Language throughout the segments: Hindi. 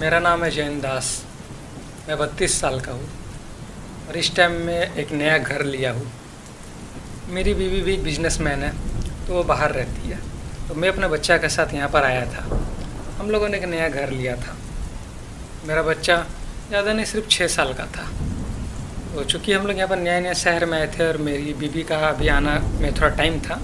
मेरा नाम है जैन दास। मैं 32 साल का हूँ और इस टाइम मैं एक नया घर लिया हूँ। मेरी बीवी भी बिजनेसमैन है, तो वो बाहर रहती है, तो मैं अपने बच्चा के साथ यहाँ पर आया था। हम लोगों ने एक नया घर लिया था। मेरा बच्चा ज़्यादा नहीं, सिर्फ 6 साल का था। तो चूँकि हम लोग यहाँ पर नए नए शहर में आए थे और मेरी बीवी का अभी आना में थोड़ा टाइम था,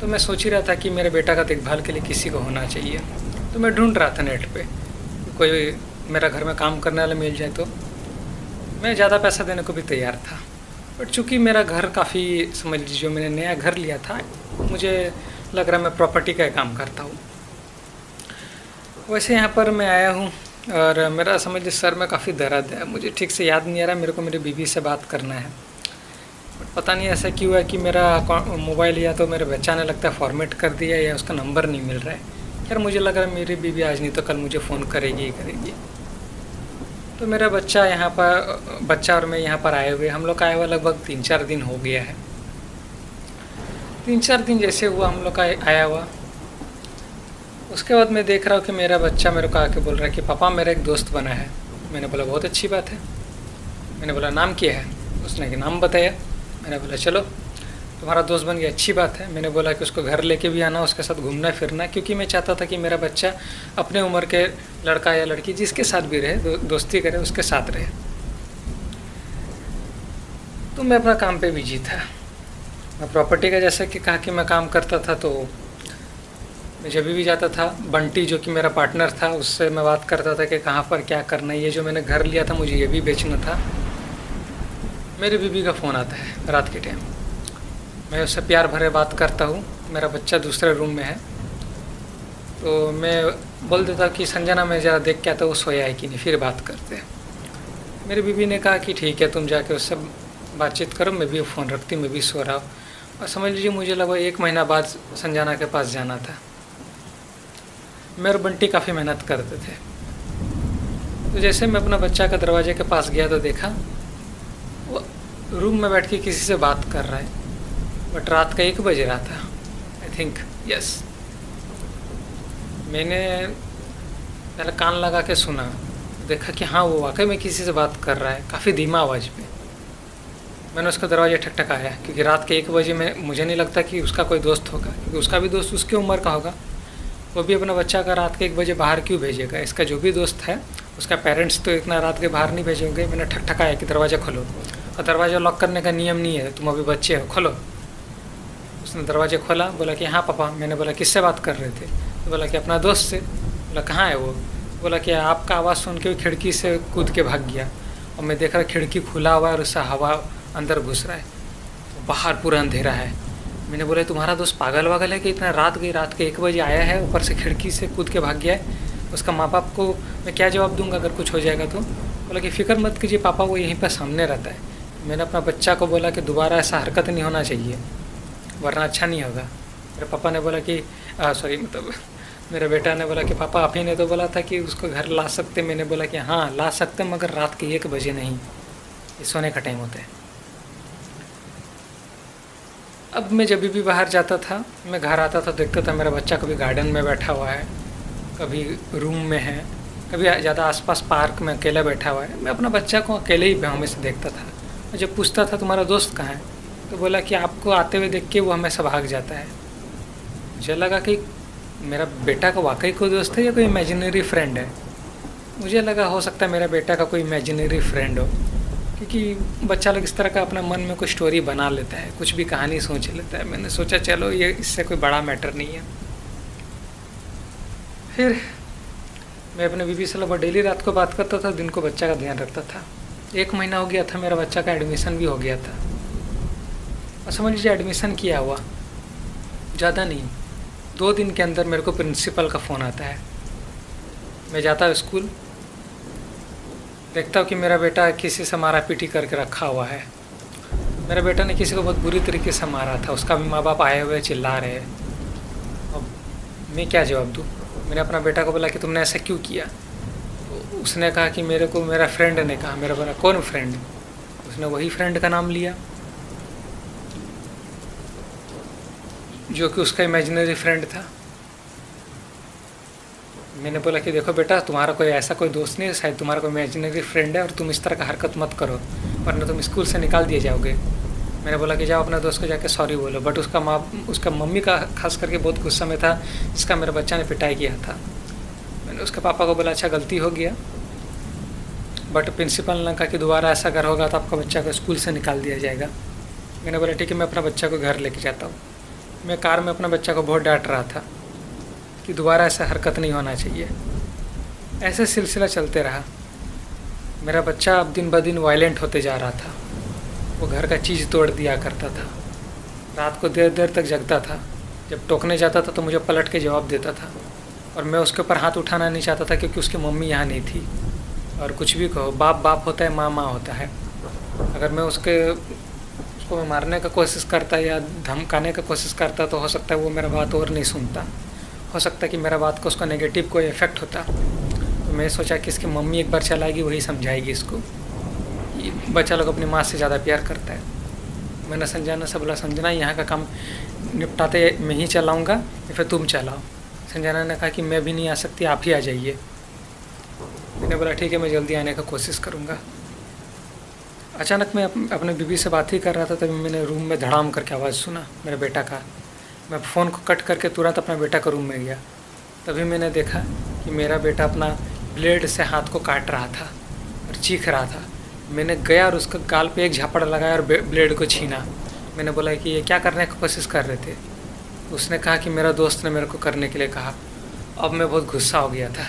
तो मैं सोच ही रहा था कि मेरे बेटा का देखभाल के लिए किसी को होना चाहिए। तो मैं ढूंढ रहा था नेट पे कोई मेरा घर में काम करने वाला मिल जाए, तो मैं ज़्यादा पैसा देने को भी तैयार था। बट चूँकि मेरा घर काफ़ी, समझ लीजिए, जो मैंने नया घर लिया था, मुझे लग रहा मैं प्रॉपर्टी का काम करता हूँ। वैसे यहाँ पर मैं आया हूँ और मेरा, समझ लीजिए, सर में काफ़ी दर्द है। मुझे ठीक से याद नहीं आ रहा, मेरे को मेरी बीवी से बात करना है। बट पता नहीं ऐसा क्यों है कि मेरा मोबाइल या तो मेरे बच्चा ने लगता है फॉर्मेट कर दिया या उसका नंबर नहीं मिल रहा है। यार मुझे लग रहा है मेरी बीवी आज नहीं तो कल मुझे फ़ोन करेगी ही करेगी। तो मेरा बच्चा यहाँ पर, बच्चा और मैं यहाँ पर आए हुए, हम लोग का आए हुआ लगभग 3-4 दिन हो गया है। 3-4 दिन जैसे हुआ हम लोग का आया हुआ, उसके बाद मैं देख रहा हूँ कि मेरा बच्चा मेरे को आके बोल रहा है कि पापा मेरा एक दोस्त बना है। मैंने बोला बहुत अच्छी बात है। मैंने बोला नाम क्या है? उसने कि नाम बताया। मैंने बोला चलो तुम्हारा दोस्त बन गया, अच्छी बात है। मैंने बोला कि उसको घर लेके भी आना, उसके साथ घूमना फिरना, क्योंकि मैं चाहता था कि मेरा बच्चा अपने उम्र के लड़का या लड़की जिसके साथ भी रहे, दोस्ती करे, उसके साथ रहे। तो मैं अपना काम पे बिजी था। मैं प्रॉपर्टी का, जैसे कि कहा कि मैं काम करता था, तो मैं जब भी जाता था, बंटी जो कि मेरा पार्टनर था, उससे मैं बात करता था कि कहाँ पर क्या करना है। ये जो मैंने घर लिया था मुझे ये भी बेचना था। मेरी बीवी का फ़ोन आता है रात के टाइम, मैं उससे प्यार भरे बात करता हूँ। मेरा बच्चा दूसरे रूम में है, तो मैं बोल देता कि संजना मैं ज़रा देख के आता हूँ वो सोया है कि नहीं, फिर बात करते हैं। मेरी बीवी ने कहा कि ठीक है तुम जाके उससे बातचीत करो, मैं भी फ़ोन रखती हूँ, मैं भी सो रहा हूँ। और समझ लीजिए मुझे लगभग 1 महीना बाद संजना के पास जाना था। मेरे बंटी काफ़ी मेहनत करते थे। तो जैसे मैं अपना बच्चा का दरवाजे के पास गया तो देखा वो रूम में बैठ के किसी से बात कर रहा है। बट रात का 1 बज रहा था, आई थिंक, यस। मैंने पहले कान लगा के सुना, देखा कि हाँ वो वाकई में किसी से बात कर रहा है, काफ़ी धीमा आवाज़ में। मैंने उसका दरवाज़ा ठकठकाया, क्योंकि रात के 1 बजे में मुझे नहीं लगता कि उसका कोई दोस्त होगा, क्योंकि उसका भी दोस्त उसकी उम्र का होगा। वो भी अपना बच्चा का रात के 1 बजे बाहर क्यों भेजेगा? इसका जो भी दोस्त है, उसका पेरेंट्स तो इतना रात के बाहर नहीं भेजेंगे। मैंने ठकठकाया कि दरवाज़ा खोलो, और दरवाज़ा लॉक करने का नियम नहीं है, तुम अभी बच्चे हो, खोलो। उसने दरवाज़ा खोला, बोला कि हाँ पापा। मैंने बोला किससे बात कर रहे थे? तो बोला कि अपना दोस्त से। बोला कहाँ है वो? बोला कि आपका आवाज़ सुन के खिड़की से कूद के भाग गया, और मैं देख रहा खिड़की खुला हुआ है और उससे हवा अंदर घुस रहा है, तो बाहर पूरा अंधेरा है। मैंने बोला तुम्हारा दोस्त पागल वागल है कि इतना रात गई, रात के 1 बजे आया है, ऊपर से खिड़की से कूद के भाग गया है? उसका माँ बाप को मैं क्या जवाब दूंगा अगर कुछ हो जाएगा तो? बोला कि फ़िक्र मत कीजिए पापा, वो यहीं पर सामने रहता है। मैंने अपना बच्चा को बोला कि दोबारा ऐसा हरकत नहीं होना चाहिए, वरना अच्छा नहीं होगा। मेरे पापा ने बोला कि सॉरी, मतलब मेरे बेटा ने बोला कि पापा आप ही ने तो बोला था कि उसको घर ला सकते। मैंने बोला कि हाँ ला सकते, मगर रात के 1 बजे नहीं, ये सोने का टाइम होता है। अब मैं जब भी बाहर जाता था, मैं घर आता था, देखता था मेरा बच्चा कभी गार्डन में बैठा हुआ है, कभी रूम में है, कभी ज़्यादा आसपास पार्क में अकेला बैठा हुआ है। मैं अपना बच्चा को अकेले ही हमेशा देखता था। मैं जब पूछता था तुम्हारा दोस्त कहाँ है, तो बोला कि आपको आते हुए देख के वो हमेशा भाग जाता है। मुझे लगा कि मेरा बेटा का वाकई कोई दोस्त है या कोई इमेजिनरी फ्रेंड है। मुझे लगा हो सकता है मेरा बेटा का कोई इमेजिनरी फ्रेंड हो, क्योंकि बच्चा लोग इस तरह का अपना मन में कोई स्टोरी बना लेता है, कुछ भी कहानी सोच लेता है। मैंने सोचा चलो ये इससे कोई बड़ा मैटर नहीं है। फिर मैं अपने बीवी से लगभग डेली रात को बात करता था, दिन को बच्चा का ध्यान रखता था। 1 महीना हो गया था, मेरा बच्चा का एडमिशन भी हो गया था। और समझ लीजिए एडमिशन किया हुआ ज़्यादा नहीं, 2 दिन के अंदर मेरे को प्रिंसिपल का फ़ोन आता है। मैं जाता हूँ स्कूल, देखता हूँ कि मेरा बेटा किसी से मारा पीटी करके रखा हुआ है। मेरे बेटा ने किसी को बहुत बुरी तरीके से मारा था, उसका भी माँ बाप आए हुए चिल्ला रहे हैं। अब मैं क्या जवाब दूँ? मैंने अपना बेटा को बोला कि तुमने ऐसा क्यों किया? तो उसने कहा कि मेरे को मेरा फ्रेंड ने कहा। मेरा बोला कौन फ्रेंड? उसने वही फ्रेंड का नाम लिया जो कि उसका इमेजिनरी फ्रेंड था। मैंने बोला कि देखो बेटा, तुम्हारा कोई ऐसा कोई दोस्त नहीं है, शायद तुम्हारा कोई इमेजिनरी फ्रेंड है, और तुम इस तरह का हरकत मत करो वरना तुम स्कूल से निकाल दिए जाओगे। मैंने बोला कि जाओ अपने दोस्त को जाके सॉरी बोलो। बट उसका मम्मी का खास करके बहुत गुस्सा में था, जिसका मेरे बच्चा ने पिटाई किया था। मैंने उसके पापा को बोला अच्छा गलती हो गया, बट प्रिंसिपल ने कहा कि दोबारा ऐसा अगर होगा तो आपका बच्चा को स्कूल से निकाल दिया जाएगा। मैंने बोला ठीक है, मैं अपना बच्चा को घर लेके जाता हूँ। मैं कार में अपने बच्चा को बहुत डांट रहा था कि दोबारा ऐसा हरकत नहीं होना चाहिए। ऐसे सिलसिला चलते रहा। मेरा बच्चा अब दिन ब दिन वायलेंट होते जा रहा था। वो घर का चीज़ तोड़ दिया करता था, रात को देर देर तक जगता था। जब टोकने जाता था तो मुझे पलट के जवाब देता था, और मैं उसके ऊपर हाथ उठाना नहीं चाहता था क्योंकि उसकी मम्मी यहाँ नहीं थी। और कुछ भी कहो, बाप बाप होता है, माँ माँ होता है। अगर मैं उसको मैं मारने का कोशिश करता या धमकाने का कोशिश करता तो हो सकता है वो मेरा बात और नहीं सुनता, हो सकता है कि मेरा बात को उसका नेगेटिव कोई इफ़ेक्ट होता। तो मैं सोचा कि इसकी मम्मी एक बार चलाएगी, वही समझाएगी इसको कि बच्चा लोग अपनी माँ से ज़्यादा प्यार करता है। मैंने संजना से बोला, संजना यहाँ का काम निपटाते मैं ही चलाऊँगा या फिर तुम चलाओ। संजना ने कहा कि मैं भी नहीं आ सकती, आप ही आ जाइए। मैंने बोला ठीक है, मैं जल्दी आने का कोशिश करूँगा। अचानक मैं अपने बीवी से बात ही कर रहा था, तभी मैंने रूम में धड़ाम करके आवाज़ सुना मेरे बेटा का। मैं फ़ोन को कट करके तुरंत अपने बेटा का रूम में गया। तभी मैंने देखा कि मेरा बेटा अपना ब्लेड से हाथ को काट रहा था और चीख रहा था। मैंने गया और उसका गाल पे एक झापड़ लगाया और ब्लेड को छीना। मैंने बोला कि ये क्या करने की कोशिश कर रहे थे? उसने कहा कि मेरा दोस्त ने मेरे को करने के लिए कहा। अब मैं बहुत गुस्सा हो गया था,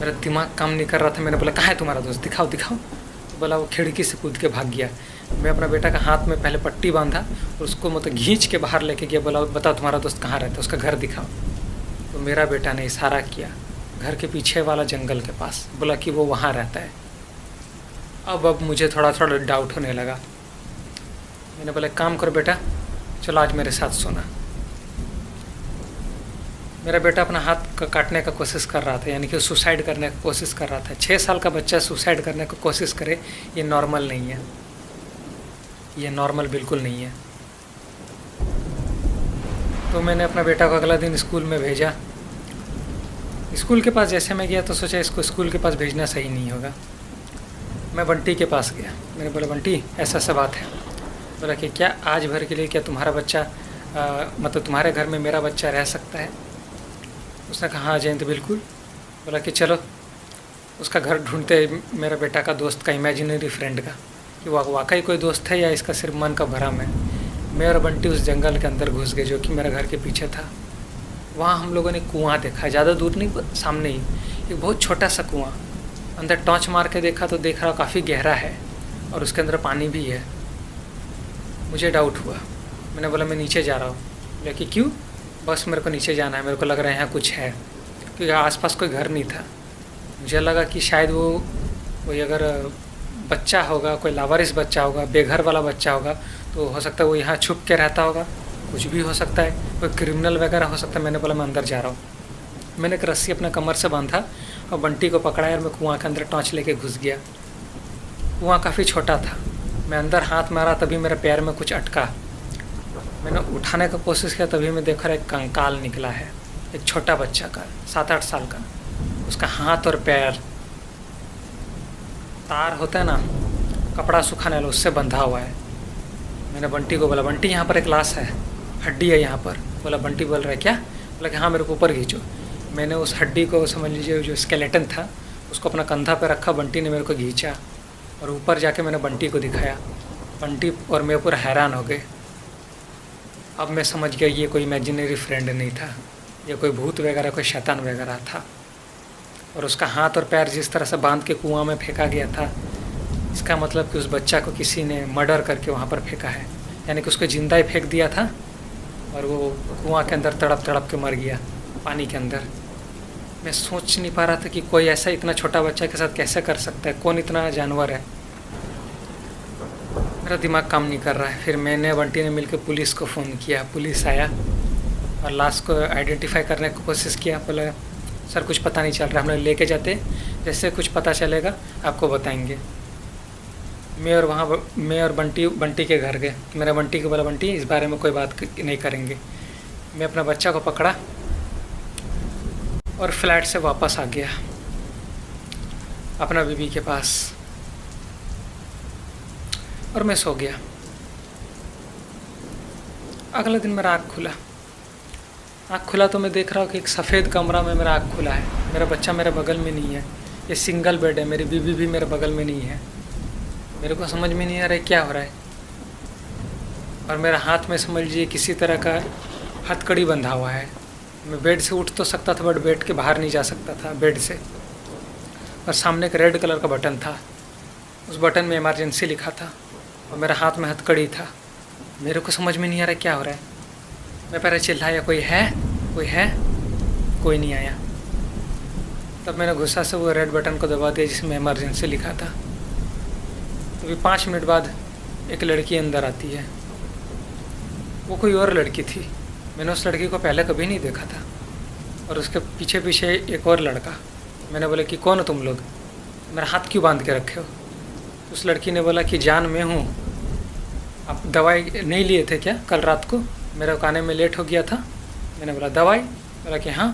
मेरा दिमाग काम नहीं कर रहा था। मैंने बोला कहाँ है तुम्हारा दोस्त, दिखाओ दिखाओ। तो बोला वो खिड़की से कूद के भाग गया। मैं अपना बेटा का हाथ में पहले पट्टी बांधा और उसको मतलब खींच के बाहर लेके गया। बोला बताओ तुम्हारा दोस्त कहाँ रहता है, उसका घर दिखाओ। तो मेरा बेटा ने इशारा किया घर के पीछे वाला जंगल के पास, बोला कि वो वहाँ रहता है। अब मुझे थोड़ा थोड़ा डाउट होने लगा। मैंने बोला काम करो बेटा, चलो आज मेरे साथ सोना। मेरा बेटा अपना हाथ काटने का कोशिश कर रहा था, यानी कि सुसाइड करने का कोशिश कर रहा था। 6 साल का बच्चा सुसाइड करने की कोशिश करे, ये नॉर्मल नहीं है, ये नॉर्मल बिल्कुल नहीं है। तो मैंने अपना बेटा को अगला दिन स्कूल में भेजा। स्कूल के पास जैसे मैं गया तो सोचा इसको स्कूल के पास भेजना सही नहीं होगा। मैं बंटी के पास गया। मैंने बोला बंटी ऐसा सा बात है। बोला कि क्या आज भर के लिए क्या तुम्हारा बच्चा मतलब तुम्हारे घर में मेरा बच्चा रह सकता है? उसने कहा हाँ जयंत बिल्कुल। बोला कि चलो। उसका घर ढूंढते मेरा बेटा का दोस्त का, इमेजिनरी फ्रेंड का, कि वाकई कोई दोस्त है या इसका सिर्फ मन का भरम है। मैं और बंटी उस जंगल के अंदर घुस गए जो कि मेरा घर के पीछे था। वहाँ हम लोगों ने कुआं देखा, ज़्यादा दूर नहीं, सामने ही एक बहुत छोटा सा कुआं। अंदर टॉर्च मार के देखा तो देख रहा काफ़ी गहरा है और उसके अंदर पानी भी है। मुझे डाउट हुआ। मैंने बोला मैं नीचे जा रहा हूँ। बोला कि क्यों? बस मेरे को नीचे जाना है, मेरे को लग रहा है यहाँ कुछ है, क्योंकि आसपास कोई घर नहीं था। मुझे लगा कि शायद वो कोई अगर बच्चा होगा, कोई लावारिस बच्चा होगा, बेघर वाला बच्चा होगा, तो हो सकता है वो यहाँ छुप के रहता होगा। कुछ भी हो सकता है, कोई क्रिमिनल वगैरह हो सकता है। मैंने बोला मैं अंदर जा रहा हूँ। मैंने एक रस्सी अपने कमर से बांधा और बंटी को पकड़ाया और मैं कुआं के अंदर टॉर्च लेके घुस गया। कुआं काफ़ी छोटा था। मैं अंदर हाथ मारा तभी मेरे पैर में कुछ अटका। मैंने उठाने का कोशिश किया तभी मैं देख रहा एक कंकाल निकला है, एक छोटा बच्चा का, 7-8 साल का। उसका हाथ और पैर तार होता है ना कपड़ा सुखाने वाला, उससे बंधा हुआ है। मैंने बंटी को बोला बंटी यहाँ पर एक लाश है, हड्डी है यहाँ पर। बोला बंटी बोल रहा है क्या? बोला कि हाँ मेरे को ऊपर खींचो। मैंने उस हड्डी को समझ लीजिए जो स्केलेटन था उसको अपना कंधा पे रखा। बंटी ने मेरे को खींचा और ऊपर जाके मैंने बंटी को दिखाया। बंटी और मैं पूरा हैरान हो गए। अब मैं समझ गया ये कोई इमेजिनरी फ्रेंड नहीं था, ये कोई भूत वगैरह, कोई शैतान वगैरह था। और उसका हाथ और पैर जिस तरह से बांध के कुआं में फेंका गया था, इसका मतलब कि उस बच्चा को किसी ने मर्डर करके वहाँ पर फेंका है, यानी कि उसको जिंदा ही फेंक दिया था और वो कुआं के अंदर तड़प तड़प के मर गया पानी के अंदर। मैं सोच नहीं पा रहा था कि कोई ऐसा इतना छोटा बच्चा के साथ कैसे कर सकता है, कौन इतना जानवर है। मेरा दिमाग काम नहीं कर रहा है। फिर मैंने बंटी ने मिलकर पुलिस को फ़ोन किया। पुलिस आया और लाश को आइडेंटिफाई करने की कोशिश किया। बोला सर कुछ पता नहीं चल रहा, हम लोग लेके जाते, जैसे कुछ पता चलेगा आपको बताएंगे। मैं और बंटी के घर गए। मेरा बंटी को बोला बंटी इस बारे में कोई बात नहीं करेंगे। मैं अपना बच्चा को पकड़ा और फ्लैट से वापस आ गया अपना बीबी के पास और मैं सो गया। अगले दिन मेरा आँख खुला तो मैं देख रहा हूँ कि एक सफ़ेद कमरा में मेरा आँख खुला है। मेरा बच्चा मेरे बगल में नहीं है, ये सिंगल बेड है, मेरी बीवी भी मेरे बगल में नहीं है। मेरे को समझ में नहीं आ रहा है क्या हो रहा है। और मेरा हाथ में समझ लीजिए किसी तरह का हथकड़ी बंधा हुआ है। मैं बेड से उठ तो सकता था बट बेड के बाहर नहीं जा सकता था बेड से। और सामने एक रेड कलर का बटन था, उस बटन में इमरजेंसी लिखा था और मेरा हाथ में हथकड़ी था। मेरे को समझ में नहीं आ रहा क्या हो रहा है। मैं पहले चिल्लाया, कोई है, कोई है, कोई नहीं आया। तब मैंने गुस्सा से वो रेड बटन को दबा दिया जिसमें इमरजेंसी लिखा था। तो 5 मिनट बाद एक लड़की अंदर आती है। वो कोई और लड़की थी, मैंने उस लड़की को पहले कभी नहीं देखा था। और उसके पीछे पीछे एक और लड़का। मैंने बोला कि कौन हो तुम लोग, मेरा हाथ क्यों बांध के रखे हो। उस लड़की ने बोला कि जान मैं हूँ, आप दवाई नहीं लिए थे क्या कल रात को, मेरे को आने में लेट हो गया था। मैंने बोला दवाई, बोला कि हाँ।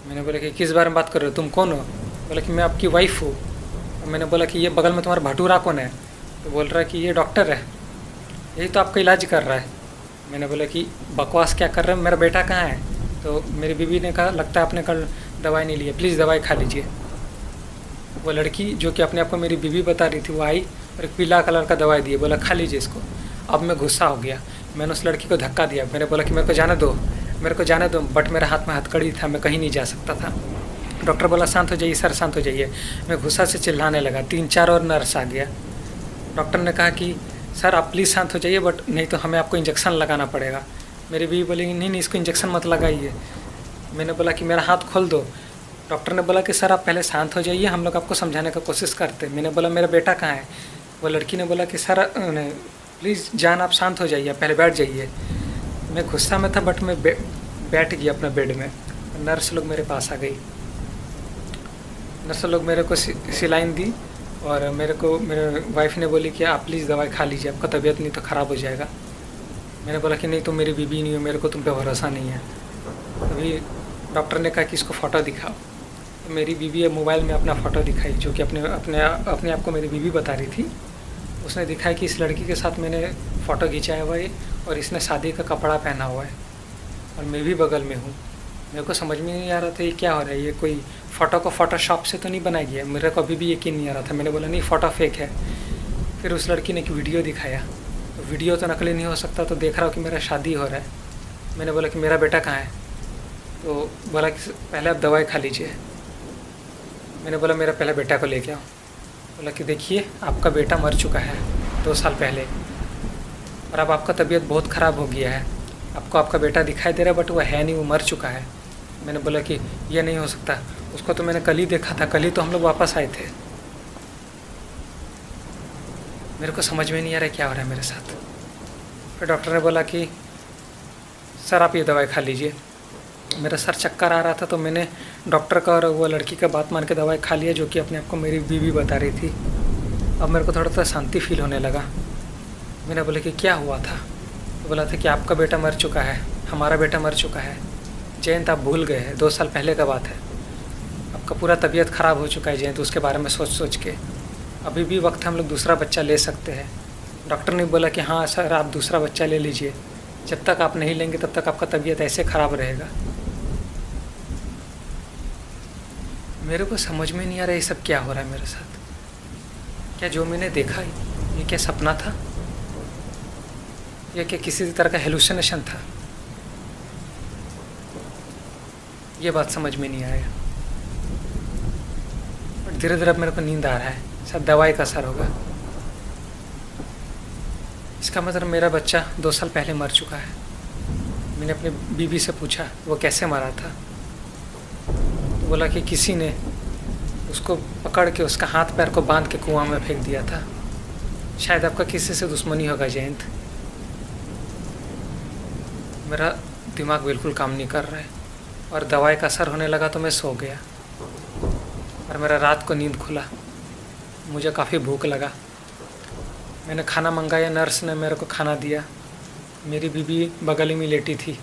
मैंने बोला कि किस बारे में बात कर रहे हो, तुम कौन हो। बोला कि मैं आपकी वाइफ हूँ। और मैंने बोला कि ये बगल में तुम्हारा भटूरा कौन है। तो बोल रहा है कि ये डॉक्टर है, यही तो आपका इलाज कर रहा है। मैंने बोला कि बकवास क्या कर रहे हैं, मेरा बेटा कहाँ है। तो मेरी बीवी ने कहा लगता है आपने कल दवाई नहीं ली है, प्लीज़ दवाई खा लीजिए। वो लड़की जो कि अपने आप को मेरी बीवी बता रही थी वो आई और एक पीला कलर का दवाई दिए, बोला खा लीजिए इसको। अब मैं गुस्सा हो गया, मैंने उस लड़की को धक्का दिया। मैंने बोला कि मेरे को जाने दो, मेरे को जाने दो। बट मेरे हाथ में हथकड़ी था, मैं कहीं नहीं जा सकता था। डॉक्टर बोला शांत हो जाइए सर, शांत हो जाइए। मैं गुस्सा से चिल्लाने लगा। 3-4 और नर्स आ गया। डॉक्टर ने कहा कि सर आप प्लीज़ शांत हो जाइए, बट नहीं तो हमें आपको इंजेक्शन लगाना पड़ेगा। मेरी बीवी बोली नहीं नहीं, इसको इंजेक्शन मत लगाइए। मैंने बोला कि मेरा हाथ खोल दो। डॉक्टर ने बोला कि सर आप पहले शांत हो जाइए, हम लोग आपको समझाने का कोशिश करते। मैंने बोला मेरा बेटा कहाँ है। वो लड़की ने बोला कि सर प्लीज़ जान आप शांत हो जाइए, पहले बैठ जाइए। मैं गुस्सा में था बट मैं बैठ गया अपने बेड में। नर्स लोग मेरे पास आ गई। नर्स लोग मेरे को सिलाइन दी और मेरे वाइफ ने बोली कि आप प्लीज़ दवाई खा लीजिए, आपका तबीयत नहीं तो ख़राब हो जाएगा। मैंने बोला कि नहीं तुम मेरी बीवी नहीं हो, मेरे को तुम पे भरोसा नहीं है। तभी डॉक्टर ने कहा कि इसको फ़ोटो दिखाओ। तो मेरी बीवी मोबाइल में अपना फ़ोटो दिखाई, जो कि अपने आप को मेरी बीवी बता रही थी। उसने दिखाया कि इस लड़की के साथ मैंने फ़ोटो खिंचाया हुआ है और इसने शादी का कपड़ा पहना हुआ है और मैं भी बगल में हूँ। मेरे को समझ में नहीं आ रहा था ये क्या हो रहा है, ये कोई फ़ोटो को फ़ोटोशॉप से तो नहीं बनाया गया। मेरे को अभी भी यकीन नहीं आ रहा था। मैंने बोला नहीं फ़ोटो फेक है। फिर उस लड़की ने एक वीडियो दिखाया, तो वीडियो तो नकली नहीं हो सकता, तो देख रहा हूँ कि मेरा शादी हो रहा है। मैंने बोला कि मेरा बेटा कहाँ है। तो बोला कि पहले आप दवाई खा लीजिए। मैंने बोला मेरा पहले बेटा को लेके आओ। बोला कि देखिए आपका बेटा मर चुका है 2 साल पहले और अब आपका तबीयत बहुत ख़राब हो गया है। आपको आपका बेटा दिखाई दे रहा है बट वो है नहीं, वो मर चुका है। मैंने बोला कि ये नहीं हो सकता, उसको तो मैंने कल ही देखा था, कल ही तो हम लोग वापस आए थे। मेरे को समझ में नहीं आ रहा क्या हो रहा है मेरे साथ। फिर डॉक्टर ने बोला कि सर आप ये दवाई खा लीजिए। मेरा सर चक्कर आ रहा था तो मैंने डॉक्टर का और वो लड़की का बात मान के दवाई खा लिया, जो कि अपने आप को मेरी बीवी बता रही थी। अब मेरे को थोड़ा सा शांति फील होने लगा। मैंने बोला कि क्या हुआ था। तो बोला था कि आपका बेटा मर चुका है, हमारा बेटा मर चुका है। जयंत आप भूल गए हैं, 2 साल पहले का बात है। आपका पूरा तबीयत ख़राब हो चुका है जयंत, उसके बारे में सोच सोच के। अभी भी वक्त हम लोग दूसरा बच्चा ले सकते हैं। डॉक्टर ने बोला कि हाँ सर आप दूसरा बच्चा ले लीजिए, जब तक आप नहीं लेंगे तब तक आपका तबीयत ऐसे ख़राब रहेगा। मेरे को समझ में नहीं आ रहा ये सब क्या हो रहा है मेरे साथ। क्या जो मैंने देखा ये क्या सपना था या क्या किसी तरह का हेलुसिनेशन था, ये बात समझ में नहीं आया। और धीरे धीरे अब मेरे को नींद आ रहा है, शायद दवाई का असर होगा। इसका मतलब मेरा बच्चा 2 साल पहले मर चुका है। मैंने अपनी बीवी से पूछा वो कैसे मरा था। तो बोला कि किसी ने उसको पकड़ के उसका हाथ पैर को बांध के कुआं में फेंक दिया था। शायद आपका किसी से दुश्मनी होगा जयंत। मेरा दिमाग बिल्कुल काम नहीं कर रहा है और दवाई का असर होने लगा तो मैं सो गया और मेरा रात को नींद खुला। मुझे काफ़ी भूख लगा, मैंने खाना मंगाया, नर्स ने मेरे को खाना दिया। मेरी बीवी बगल में लेटी थी,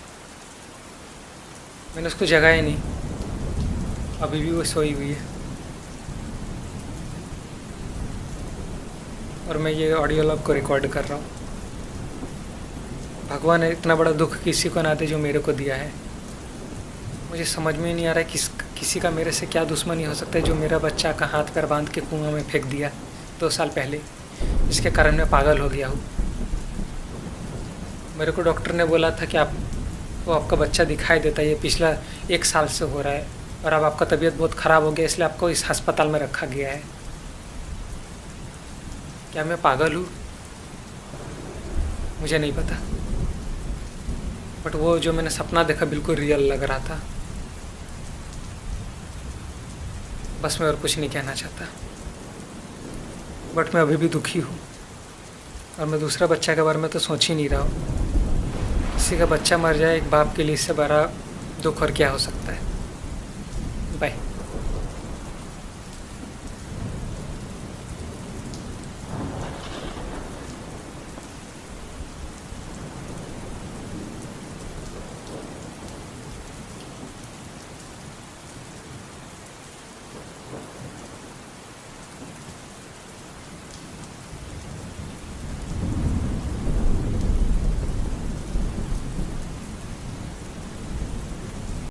मैंने उसको जगाया नहीं। अभी भी वो सोई हुई है और मैं ये ऑडियो लॉग को रिकॉर्ड कर रहा हूँ। भगवान ने इतना बड़ा दुख किसी को ना दे जो मेरे को दिया है। मुझे समझ में ही नहीं आ रहा है किसी का मेरे से क्या दुश्मनी हो सकता है जो मेरा बच्चा का हाथ पैर बांध के कुआं में फेंक दिया 2 साल पहले, जिसके कारण मैं पागल हो गया हूँ। मेरे को डॉक्टर ने बोला था कि आपका बच्चा दिखाई देता है, ये पिछला 1 साल से हो रहा है और अब आपका तबीयत बहुत ख़राब हो गया, इसलिए आपको इस अस्पताल में रखा गया है। क्या मैं पागल हूँ? मुझे नहीं पता, बट वो जो मैंने सपना देखा बिल्कुल रियल लग रहा था। बस मैं और कुछ नहीं कहना चाहता, बट मैं अभी भी दुखी हूँ और मैं दूसरा बच्चा के बारे में तो सोच ही नहीं रहा हूँ। किसी का बच्चा मर जाए एक बाप के लिए इससे बड़ा दुख और क्या हो सकता है। बाय।